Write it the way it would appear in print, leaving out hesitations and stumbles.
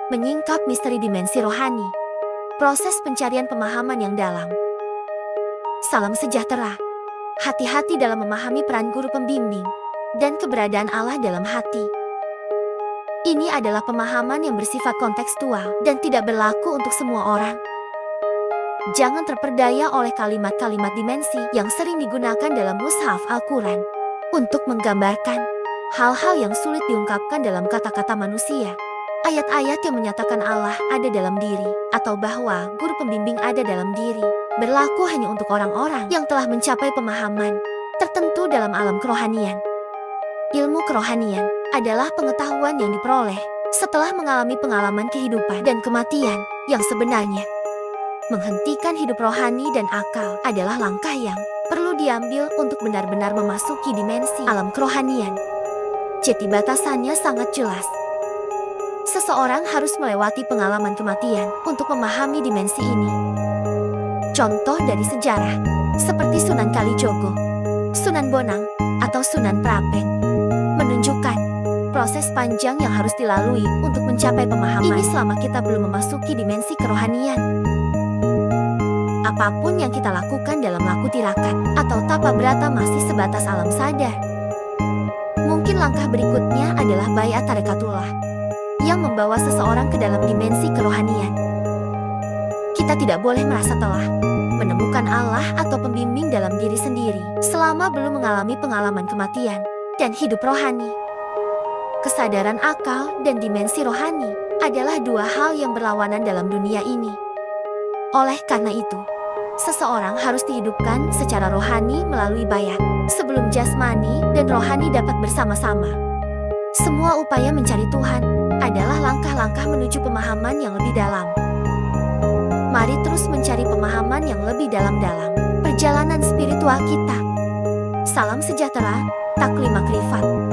Menyingkap misteri dimensi rohani. Proses pencarian pemahaman yang dalam. Salam sejahtera. Hati-hati dalam memahami peran guru pembimbing dan keberadaan Allah dalam hati. Ini adalah pemahaman yang bersifat kontekstual dan tidak berlaku untuk semua orang. Jangan terperdaya oleh kalimat-kalimat dimensi yang sering digunakan dalam mushaf Al-Quran untuk menggambarkan hal-hal yang sulit diungkapkan dalam kata-kata manusia. Ayat-ayat yang menyatakan Allah ada dalam diri atau bahwa guru pembimbing ada dalam diri berlaku hanya untuk orang-orang yang telah mencapai pemahaman tertentu dalam alam kerohanian. Ilmu kerohanian adalah pengetahuan yang diperoleh setelah mengalami pengalaman kehidupan dan kematian yang sebenarnya. Menghentikan hidup rohani dan akal adalah langkah yang perlu diambil untuk benar-benar memasuki dimensi alam kerohanian. Jadi batasannya sangat jelas. Seseorang harus melewati pengalaman kematian untuk memahami dimensi ini. Contoh dari sejarah, seperti Sunan Kalijogo, Sunan Bonang, atau Sunan Prapeng, menunjukkan proses panjang yang harus dilalui untuk mencapai pemahaman ini selama kita belum memasuki dimensi kerohanian. Apapun yang kita lakukan dalam laku tirakat atau tapa berata masih sebatas alam sadar. Mungkin langkah berikutnya adalah Baiat Tarekatullah yang membawa seseorang ke dalam dimensi kerohanian. Kita tidak boleh merasa telah menemukan Allah atau pembimbing dalam diri sendiri selama belum mengalami pengalaman kematian dan hidup rohani. Kesadaran akal dan dimensi rohani adalah dua hal yang berlawanan dalam dunia ini. Oleh karena itu, seseorang harus dihidupkan secara rohani melalui baiat sebelum jasmani dan rohani dapat bersama-sama. Semua upaya mencari Tuhan adalah langkah-langkah menuju pemahaman yang lebih dalam. Mari terus mencari pemahaman yang lebih dalam perjalanan spiritual kita. Salam sejahtera, taklim makrifat.